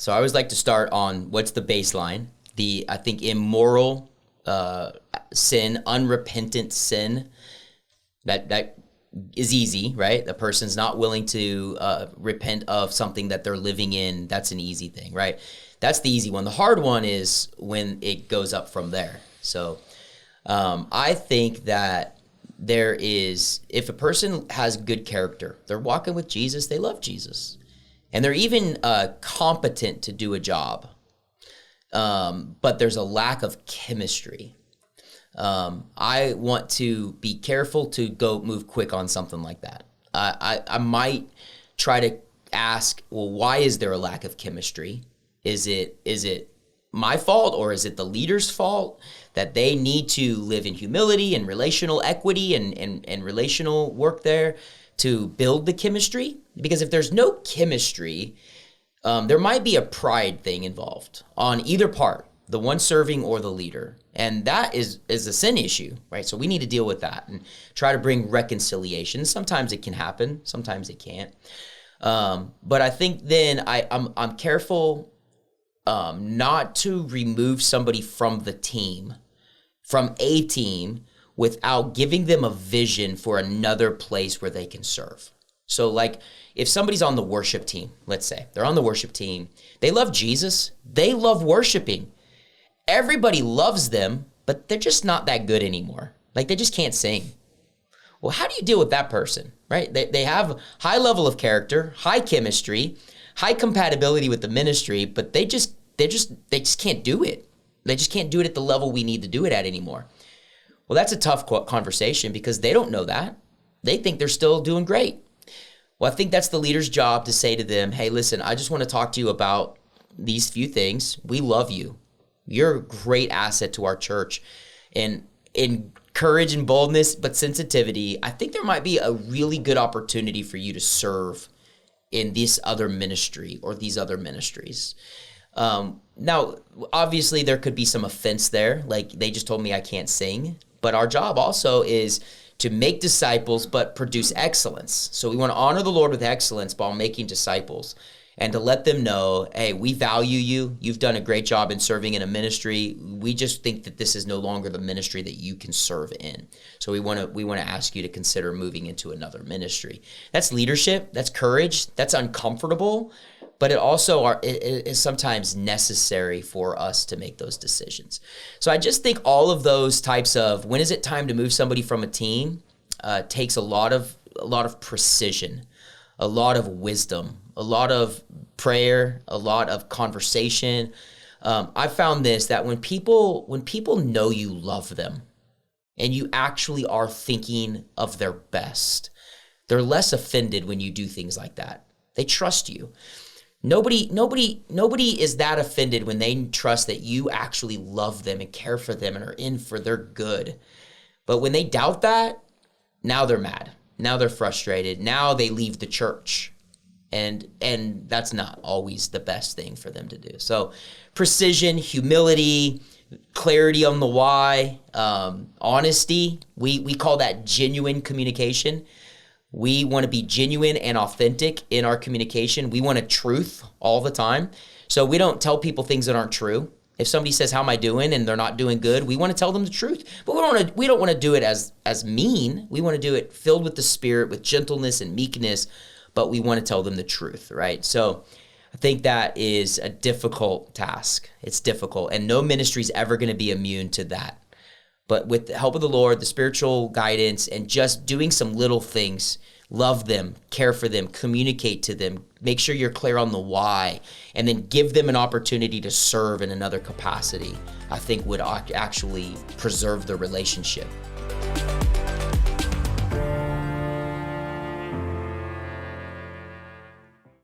So I always like to start on what's the baseline. I think immoral sin, unrepentant sin, that is easy, right? The person's not willing to repent of something that they're living in. That's an easy thing, right? That's the easy one. The hard one is when it goes up from there. So I think that if a person has good character, they're walking with Jesus, they love Jesus, and they're even competent to do a job, but there's a lack of chemistry. I want to be careful to move quick on something like that. I might try to ask, well, why is there a lack of chemistry? Is it my fault, or is it the leader's fault that they need to live in humility and relational equity and relational work there to build the chemistry? Because if there's no chemistry, there might be a pride thing involved on either part, the one serving or the leader. And that is a sin issue, right? So we need to deal with that and try to bring reconciliation. Sometimes it can happen, sometimes it can't. But I think then I'm careful not to remove somebody from a team, without giving them a vision for another place where they can serve. So like if somebody's on the worship team, let's say they're on the worship team, they love Jesus, they love worshiping. Everybody loves them, but they're just not that good anymore. Like they just can't sing. Well, how do you deal with that person, right? They have high level of character, high chemistry, high compatibility with the ministry, but they just can't do it. They just can't do it at the level we need to do it at anymore. Well, that's a tough conversation because they don't know that. They think they're still doing great. Well, I think that's the leader's job to say to them, hey, listen, I just want to talk to you about these few things. We love you. You're a great asset to our church. And in courage and boldness, but sensitivity, I think there might be a really good opportunity for you to serve in this other ministry or these other ministries. Now, obviously, there could be some offense there. Like they just told me I can't sing. But our job also is to make disciples, but produce excellence. So we want to honor the Lord with excellence while making disciples, and to let them know, hey, we value you. You've done a great job in serving in a ministry. We just think that this is no longer the ministry that you can serve in. So we want to ask you to consider moving into another ministry. That's leadership. That's courage. That's uncomfortable, but it also is sometimes necessary for us to make those decisions. So I just think all of those types of when is it time to move somebody from a team takes a lot of precision, a lot of wisdom, a lot of prayer, a lot of conversation. I found this, that when people know you love them and you actually are thinking of their best, they're less offended when you do things like that. They trust you. Nobody is that offended when they trust that you actually love them and care for them and are in for their good. But when they doubt that, now they're mad. Now they're frustrated. Now they leave the church. And that's not always the best thing for them to do. So precision, humility, clarity on the why, honesty, we call that genuine communication. We want to be genuine and authentic in our communication. We want a truth all the time. So we don't tell people things that aren't true. If somebody says, how am I doing? And they're not doing good, we want to tell them the truth. But we don't want to do it as mean. We want to do it filled with the Spirit, with gentleness and meekness, but we want to tell them the truth, right? So I think that is a difficult task. It's difficult, and no ministry is ever going to be immune to that. But with the help of the Lord, the spiritual guidance, and just doing some little things, love them, care for them, communicate to them, make sure you're clear on the why, and then give them an opportunity to serve in another capacity, I think would actually preserve the relationship.